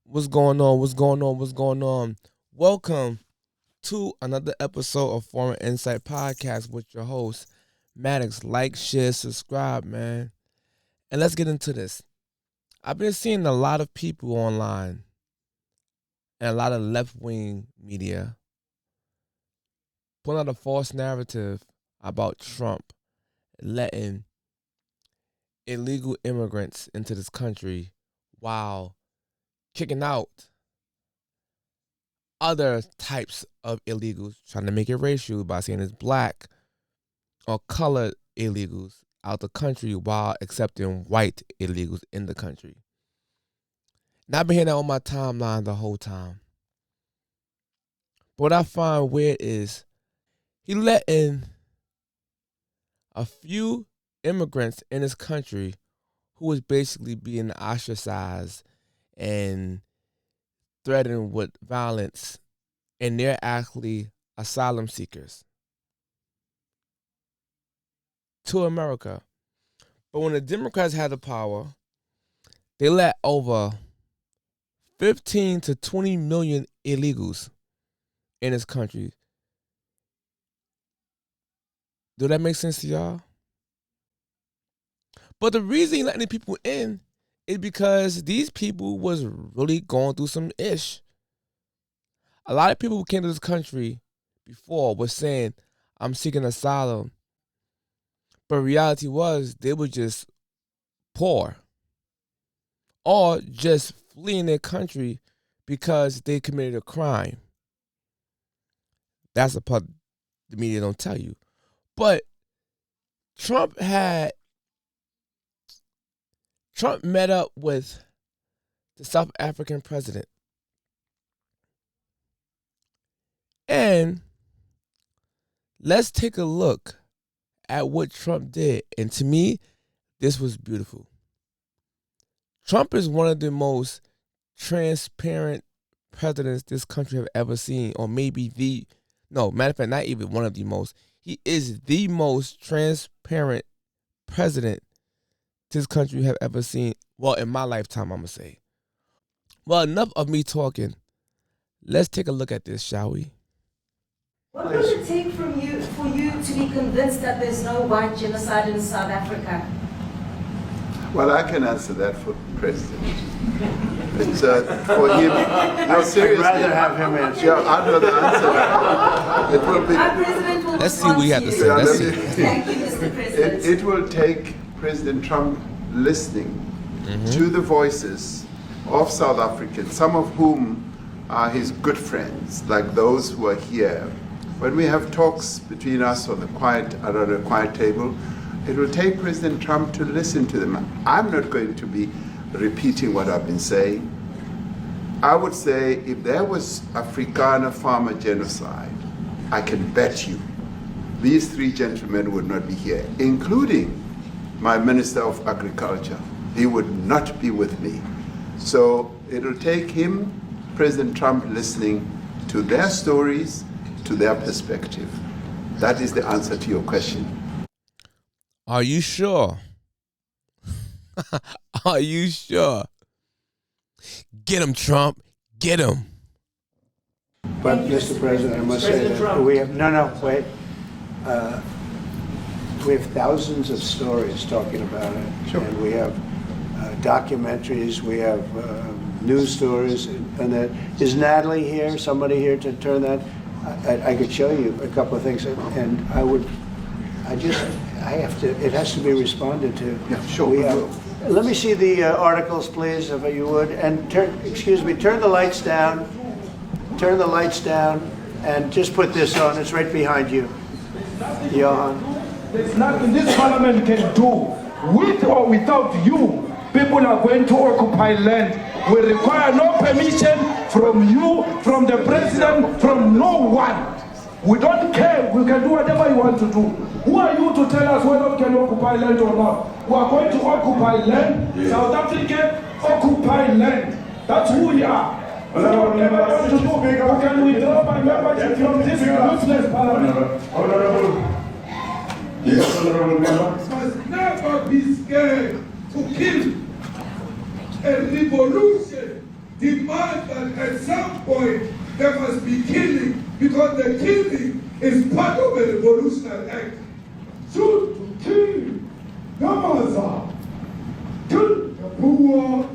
What's going on? What's going on? What's going on? Welcome to another episode of Foreign Insight Podcast with your host, Maddox. Like, share, subscribe, man. And let's get into this. I've been seeing a lot of people online and a lot of left wing media putting out a false narrative about Trump letting illegal immigrants into this country while kicking out other types of illegals, trying to make it racial by saying it's black or colored illegals out the country while accepting white illegals in the country. And I've been hearing that on my timeline the whole time. But what I find weird is he let in a few immigrants in his country who was basically being ostracized and threatened with violence, and they're actually asylum seekers to America. But when the Democrats had the power, they let over 15 to 20 million illegals in this country. Do that make sense to y'all? But the reason he letting people in is because these people was really going through some ish. A lot of people who came to this country before was saying, I'm seeking asylum. But reality was they were just poor or just fleeing their country because they committed a crime. That's the part the media don't tell you. But Trump met up with the South African president. And let's take a look at what Trump did. And to me, this was beautiful. Trump is one of the most transparent presidents this country have ever seen, or maybe matter of fact, not even one of the most. He is the most transparent president this country have ever seen. Well, in my lifetime, I'm going to say. Well, enough of me talking. Let's take a look at this, shall we? What will it take for you to be convinced that there's no white genocide in South Africa? Well, I can answer that for President. It's for him. No, seriously. I'd rather have him answer. Yeah, I'd rather answer that. It will be. Our president will Let's see what we have to say. Yeah, Let's see. Thank you, Mr. President. It will take President Trump listening to the voices of South Africans, some of whom are his good friends, like those who are here. When we have talks between us around a quiet table, it will take President Trump to listen to them. I'm not going to be repeating what I've been saying. I would say if there was Afrikaner farmer genocide, I can bet you these three gentlemen would not be here, including my Minister of Agriculture. He would not be with me. So it'll take him, President Trump, listening to their stories, to their perspective. That is the answer to your question. Are you sure? Are you sure? Get him, Trump. Get him. But, Mr. President, I must say that we have, wait. We have thousands of stories talking about it. Sure. And we have documentaries, we have news stories. And that, is Natalie here, somebody here to turn that? I could show you a couple of things, and it has to be responded to. Yeah, sure. Let me see the articles, please, if you would. And turn the lights down. Turn the lights down, and just put this on. It's right behind you, Johan. There's nothing this parliament can do. With or without you, people are going to occupy land. We require no permission from you, from the president, from no one. We don't care. We can do whatever you want to do. Who are you to tell us whether we can occupy land or not? We are going to occupy land. South Africa occupy land. That's who we are. So whatever you want to do, we can withdraw my membership from this useless parliament. Yes, Honorable Member. Must never be scared to kill. A revolution demand that at some point there must be killing, because the killing is part of a revolutionary act. Shoot to kill, Namaza, kill the poor,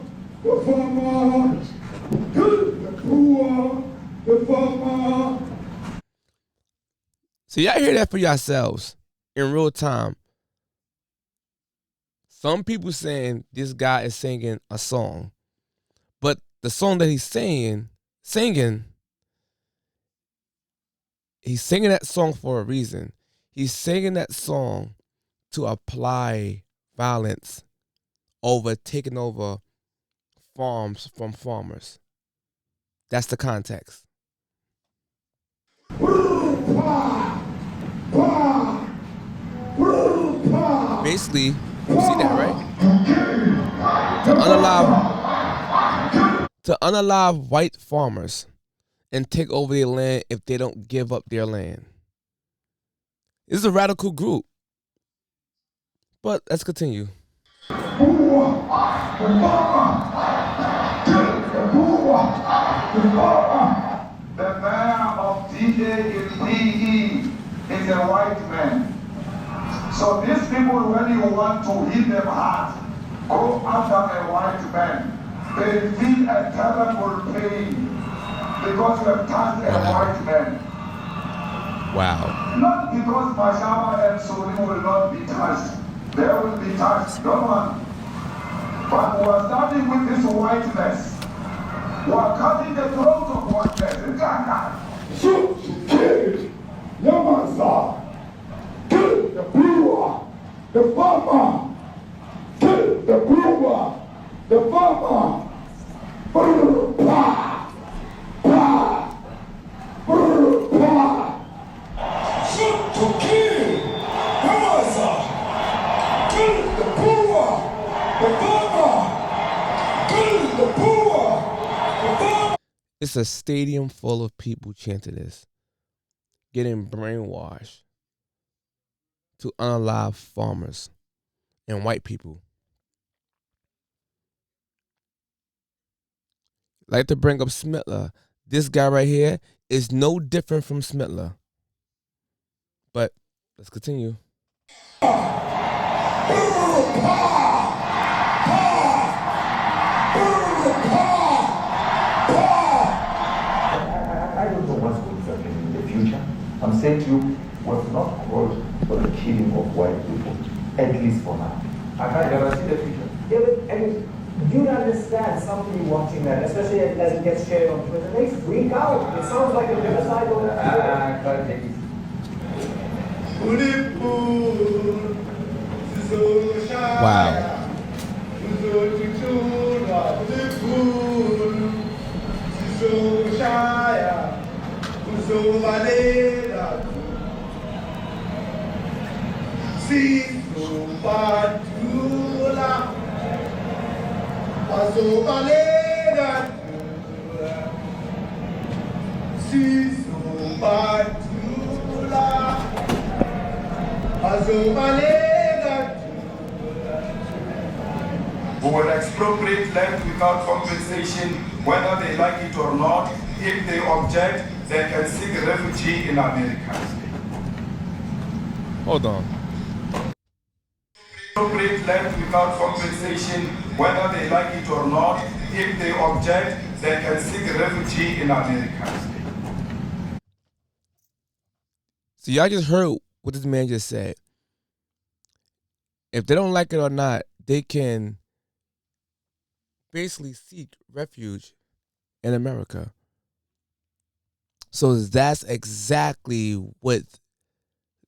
the farmer, kill the poor, the farmer. So y'all hear that for yourselves in real time. Some people saying this guy is singing a song, but the song that he's singing, he's singing that song for a reason. He's singing that song to apply violence over taking over farms from farmers. That's the context. Basically, you see that, right? To unalive white farmers and take over their land if they don't give up their land. This is a radical group. But let's continue. The mayor of DA in DE is a white man. So these people, when you want to hit them hard, go after a white man. They feel a terrible pain because you have touched a white man. Wow. Not because Mashaba and Suri will not be touched. They will be touched, don't worry. But we are starting with this whiteness. We are cutting the throat of whiteness. Shoot to kill, Namaza, kill the poor, the farmer, kill the poor, the farmer. Pa, pa, pa. Shoot to kill, Namaza, kill the poor, the farmer, kill the poor, the farmer. It's a stadium full of people chanting this, getting brainwashed to unalive farmers and white people. Like to bring up Smitler. This guy right here is no different from Smitler. But let's continue. I don't know what's going to happen in the future. I'm saying to you, we have not called for the killing of white people, at least for now. I can't never see the future. Yeah, but I mean, you'd understand somebody watching that, especially as it gets shared on Twitter. They freak out. It sounds like a genocidal. I can't take it. Wow. Who will expropriate land without compensation, whether they like it or not. If they object, they can seek refugee in America. Hold on. Expropriate land without compensation, whether they like it or not. If they object, they can seek refugee in America. So y'all just heard what this man just said. If they don't like it or not, they can basically seek refuge in America. So that's exactly what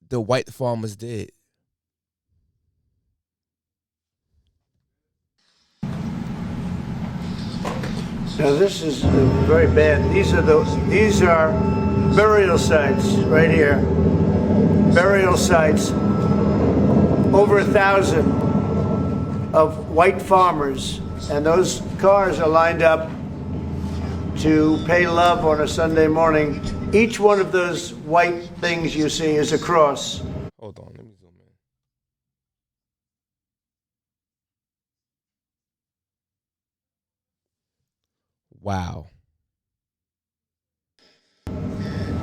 the white farmers did. Now this is very bad. These are burial sites right here. Burial sites. Over 1,000 of white farmers, and those cars are lined up to pay love on a Sunday morning. Each one of those white things you see is a cross. Hold on, let me zoom in. Wow.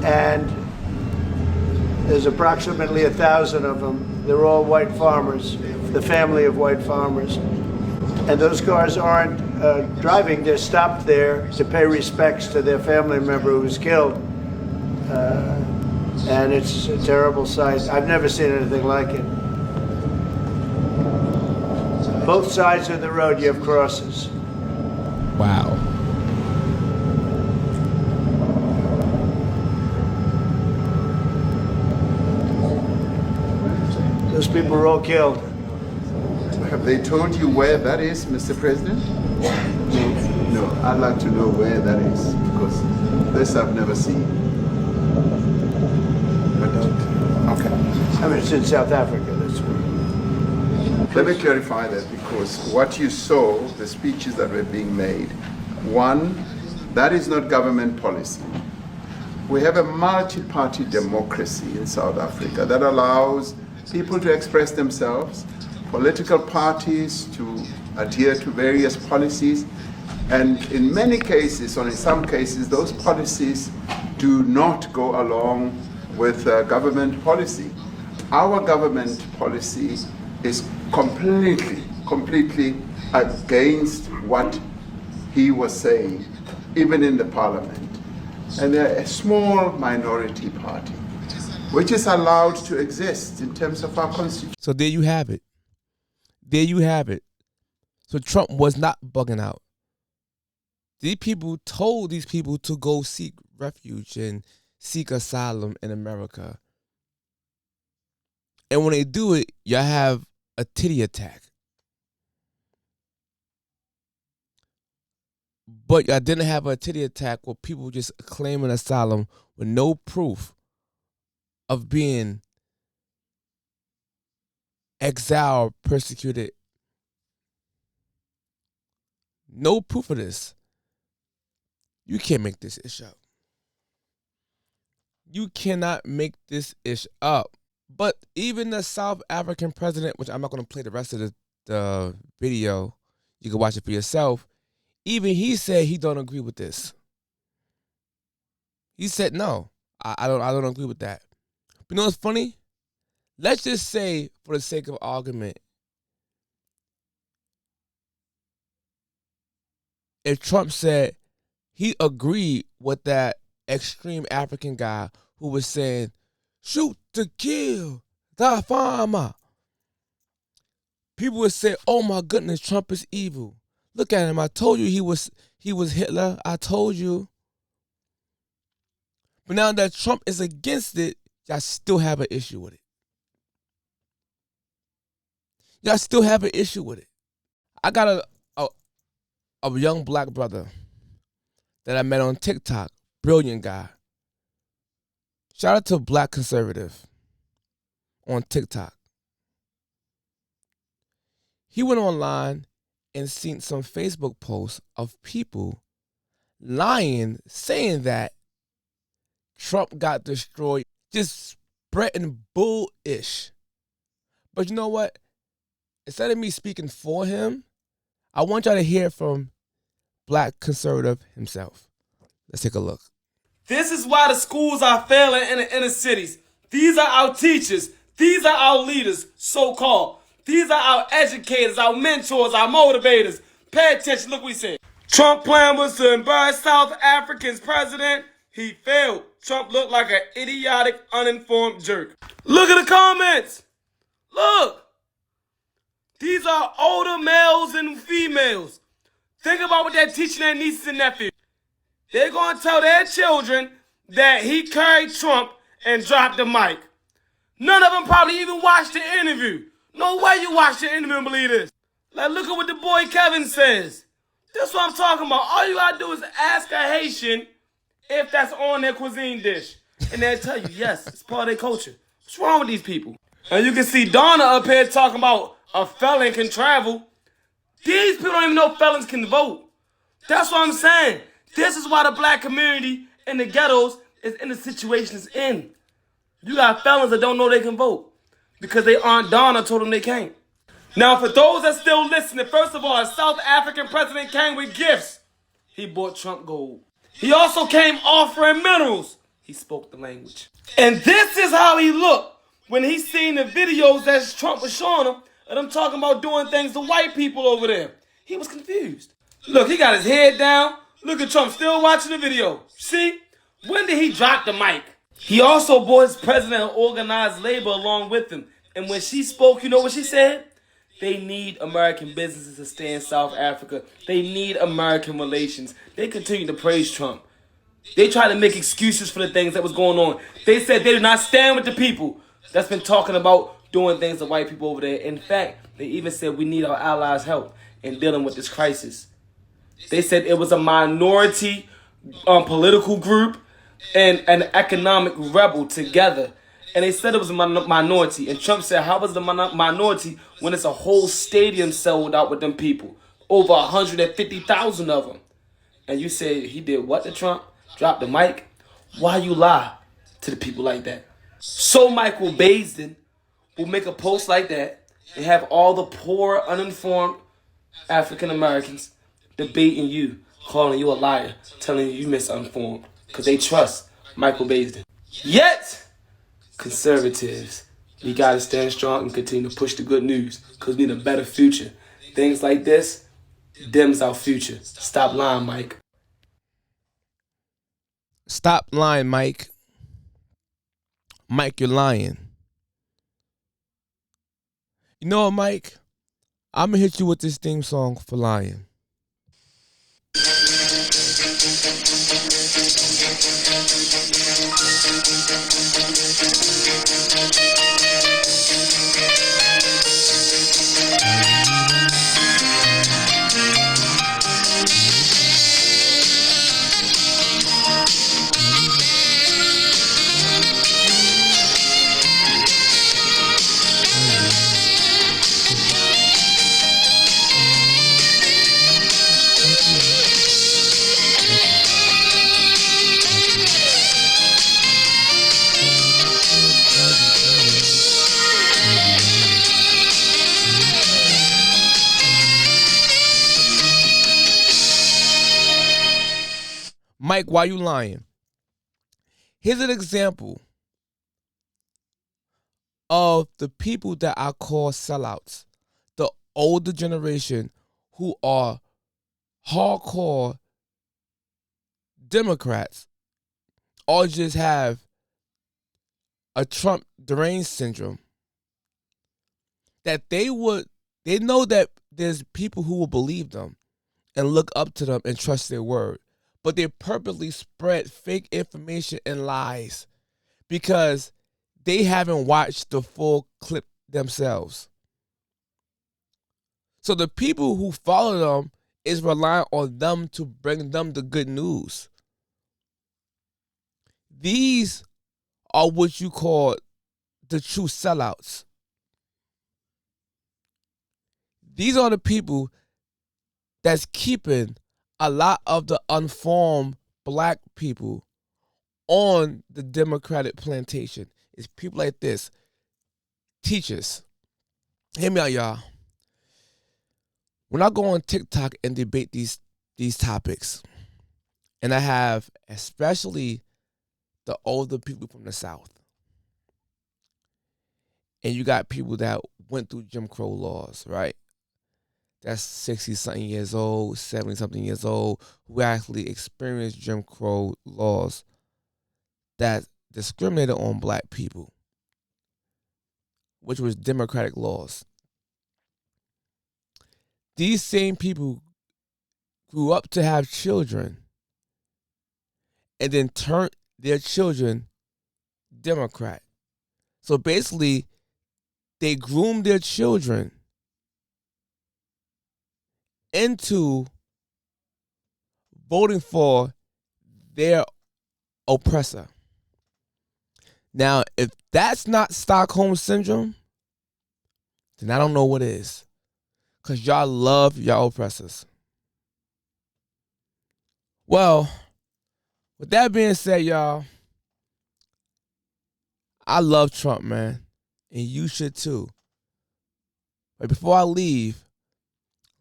And there's approximately 1,000 of them. They're all white farmers, the family of white farmers. And those cars aren't driving, they're stopped there to pay respects to their family member who was killed. And it's a terrible sight. I've never seen anything like it. Both sides of the road you have crosses. Wow. Those people were all killed. Have they told you where that is, Mr. President? No, I'd like to know where that is, because this I've never seen. I don't. Okay. I mean, it's in South Africa. That's Let me clarify that, because what you saw, the speeches that were being made, one, that is not government policy. We have a multi-party democracy in South Africa that allows people to express themselves, political parties to adhere to various policies, and in many cases, or in some cases, those policies do not go along with government policy. Our government policy is completely against what he was saying, even in the parliament. And they're a small minority party, which is allowed to exist in terms of our constitution. So there you have it. There you have it. So Trump was not bugging out. These people told these people to go seek refuge and seek asylum in America. And when they do it, y'all have a titty attack. But y'all didn't have a titty attack where people just claiming asylum with no proof of being exiled, persecuted. No proof of this. You can't make this ish up. You cannot make this ish up. But even the South African president, which I'm not going to play the rest of the video, you can watch it for yourself. Even he said he don't agree with this. He said no, I don't agree with that. But you know what's funny? Let's just say, for the sake of argument, if Trump said he agreed with that extreme African guy who was saying, shoot to kill the farmer, people would say, oh my goodness, Trump is evil. Look at him. I told you he was Hitler. I told you. But now that Trump is against it, y'all still have an issue with it. Y'all still have an issue with it. I got a young black brother that I met on TikTok. Brilliant guy. Shout out to Black Conservative on TikTok. He went online and seen some Facebook posts of people lying, saying that Trump got destroyed, just spreading bullish. But you know what? Instead of me speaking for him, I want y'all to hear from Black Conservative himself. Let's take a look. This is why the schools are failing in the inner cities. These are our teachers. These are our leaders, so-called. These are our educators, our mentors, our motivators. Pay attention, look what he said. Trump plan was to embarrass South Africa's president. He failed. Trump looked like an idiotic, uninformed jerk. Look at the comments. Look. These are older males and females. Think about what they're teaching their nieces and nephews. They're going to tell their children that he carried Trump and dropped the mic. None of them probably even watched the interview. No way you watched the interview and believe this. Like, look at what the boy Kevin says. That's what I'm talking about. All you gotta do is ask a Haitian if that's on their cuisine dish. And they'll tell you, yes, it's part of their culture. What's wrong with these people? And you can see Donna up here talking about a felon can travel. These people don't even know felons can vote. That's what I'm saying. This is why the black community in the ghettos is in the situation it's in. You got felons that don't know they can vote because they Aunt Donna told them they can't. Now, for those that still listening, first of all, a South African president came with gifts. He bought Trump gold. He also came offering minerals. He spoke the language. And this is how he looked when he seen the videos that Trump was showing him of them talking about doing things to white people over there. He was confused. Look, he got his head down. Look at Trump still watching the video. See? When did he drop the mic? He also brought his president of organized labor along with him. And when she spoke, you know what she said? They need American businesses to stay in South Africa. They need American relations. They continue to praise Trump. They try to make excuses for the things that was going on. They said they do not stand with the people that's been talking about doing things to white people over there. In fact, they even said we need our allies' help in dealing with this crisis. They said it was a minority political group and an economic rebel together. And they said it was a minority. And Trump said, how was the minority when it's a whole stadium sold out with them people? Over 150,000 of them. And you say he did what to Trump? Drop the mic? Why you lie to the people like that? So Michael Baisden will make a post like that and have all the poor, uninformed African Americans debating you, calling you a liar, telling you misinformed, because they trust Michael Baisden. Yet, conservatives, we gotta stand strong and continue to push the good news, because we need a better future. Things like this dims our future. Stop lying, Mike. Stop lying, Mike. Mike, you're lying. You know what, Mike? I'm going to hit you with this theme song for lying. Mike, why you lying? Here's an example of the people that I call sellouts. The older generation who are hardcore Democrats or just have a Trump deranged syndrome. That they know that there's people who will believe them and look up to them and trust their word. But they purposely spread fake information and lies because they haven't watched the full clip themselves. So the people who follow them is relying on them to bring them the good news. These are what you call the true sellouts. These are the people that's keeping a lot of the unformed black people on the Democratic plantation. It's people like this. Teachers. Hear me out, y'all. When I go on TikTok and debate these topics, and I have especially the older people from the South, and you got people that went through Jim Crow laws, right? That's 60-something years old, 70-something years old, who actually experienced Jim Crow laws that discriminated on black people, which was democratic laws. These same people grew up to have children and then turned their children Democrat. So basically, they groomed their children into voting for their oppressor. Now, if that's not Stockholm Syndrome, then I don't know what is. Because y'all love y'all oppressors. Well, with that being said, y'all, I love Trump, man. And you should too. But before I leave,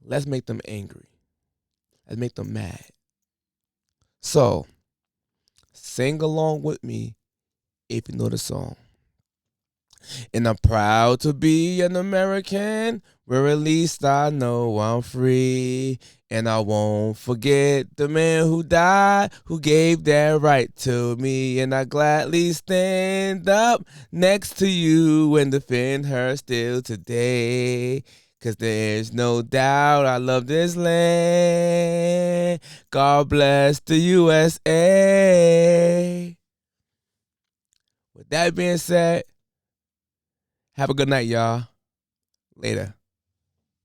let's make them angry. Let's make them mad. So, sing along with me if you know the song. And I'm proud to be an American, where at least I know I'm free. And I won't forget the man who died, who gave that right to me. And I gladly stand up next to you and defend her still today. 'Cause there's no doubt I love this land. God bless the USA. With that being said, have a good night, y'all. Later.